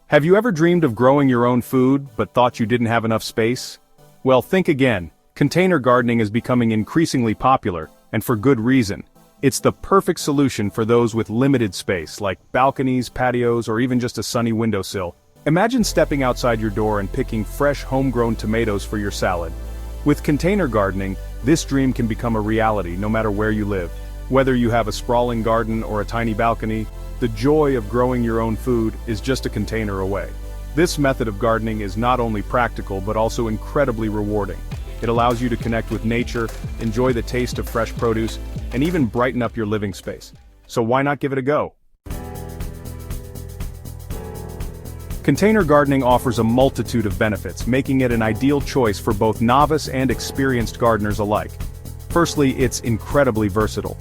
Have you ever dreamed of growing your own food, but thought you didn't have enough space? Well, think again. Container gardening is becoming increasingly popular, and for good reason. It's the perfect solution for those with limited space, like balconies, patios, or even just a sunny windowsill. Imagine stepping outside your door and picking fresh homegrown tomatoes for your salad. With container gardening, this dream can become a reality no matter where you live. Whether you have a sprawling garden or a tiny balcony, the joy of growing your own food is just a container away. This method of gardening is not only practical but also incredibly rewarding. It allows you to connect with nature, enjoy the taste of fresh produce, and even brighten up your living space. So why not give it a go? Container gardening offers a multitude of benefits, making it an ideal choice for both novice and experienced gardeners alike. Firstly, it's incredibly versatile.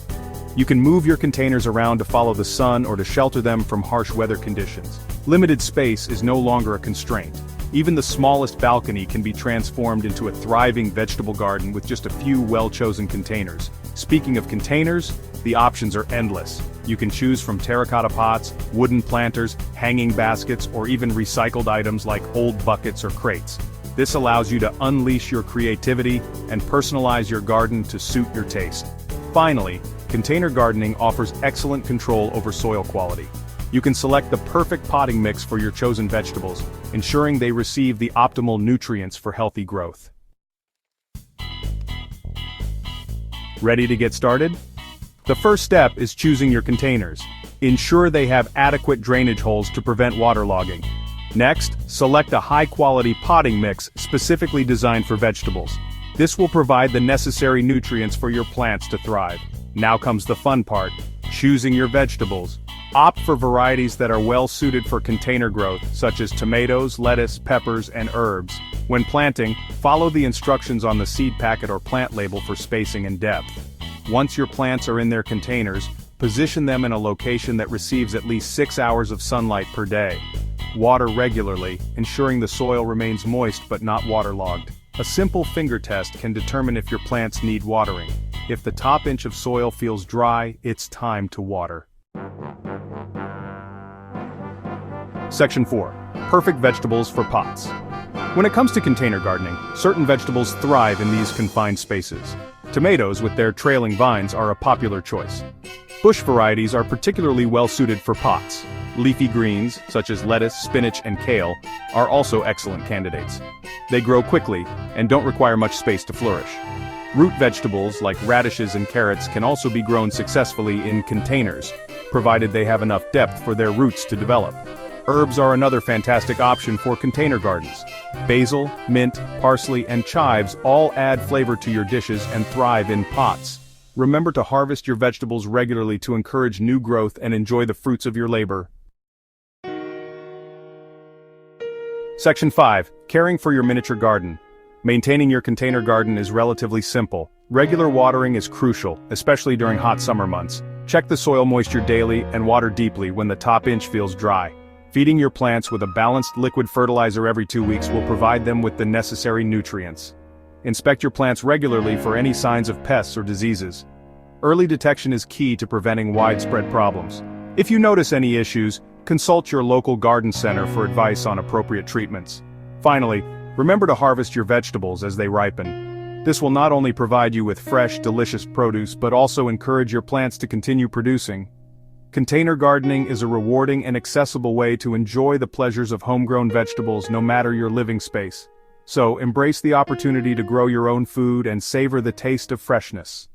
You can move your containers around to follow the sun or to shelter them from harsh weather conditions. Limited space is no longer a constraint. Even the smallest balcony can be transformed into a thriving vegetable garden with just a few well-chosen containers. Speaking of containers, the options are endless. You can choose from terracotta pots, wooden planters, hanging baskets, or even recycled items like old buckets or crates. This allows you to unleash your creativity and personalize your garden to suit your taste. Finally, container gardening offers excellent control over soil quality. You can select the perfect potting mix for your chosen vegetables, ensuring they receive the optimal nutrients for healthy growth. Ready to get started? The first step is choosing your containers. Ensure they have adequate drainage holes to prevent waterlogging. Next, select a high-quality potting mix specifically designed for vegetables. This will provide the necessary nutrients for your plants to thrive. Now comes the fun part, choosing your vegetables. Opt for varieties that are well suited for container growth, such as tomatoes, lettuce, peppers, and herbs. When planting, follow the instructions on the seed packet or plant label for spacing and depth. Once your plants are in their containers, position them in a location that receives at least 6 hours of sunlight per day. Water regularly, ensuring the soil remains moist but not waterlogged. A simple finger test can determine if your plants need watering. If the top inch of soil feels dry, it's time to water. Section 4. Perfect vegetables for pots. When it comes to container gardening, certain vegetables thrive in these confined spaces. Tomatoes with their trailing vines are a popular choice. Bush varieties are particularly well suited for pots. Leafy greens, such as lettuce, spinach, and kale, are also excellent candidates. They grow quickly and don't require much space to flourish. Root vegetables like radishes and carrots can also be grown successfully in containers, provided they have enough depth for their roots to develop. Herbs are another fantastic option for container gardens. Basil, mint, parsley, and chives all add flavor to your dishes and thrive in pots. Remember to harvest your vegetables regularly to encourage new growth and enjoy the fruits of your labor. Section 5. Caring for your miniature garden. Maintaining your container garden is relatively simple. Regular watering is crucial, especially during hot summer months. Check the soil moisture daily and water deeply when the top inch feels dry. Feeding your plants with a balanced liquid fertilizer every 2 weeks will provide them with the necessary nutrients. Inspect your plants regularly for any signs of pests or diseases. Early detection is key to preventing widespread problems. If you notice any issues, consult your local garden center for advice on appropriate treatments. Finally, remember to harvest your vegetables as they ripen. This will not only provide you with fresh, delicious produce but also encourage your plants to continue producing. Container gardening is a rewarding and accessible way to enjoy the pleasures of homegrown vegetables no matter your living space. So, embrace the opportunity to grow your own food and savor the taste of freshness.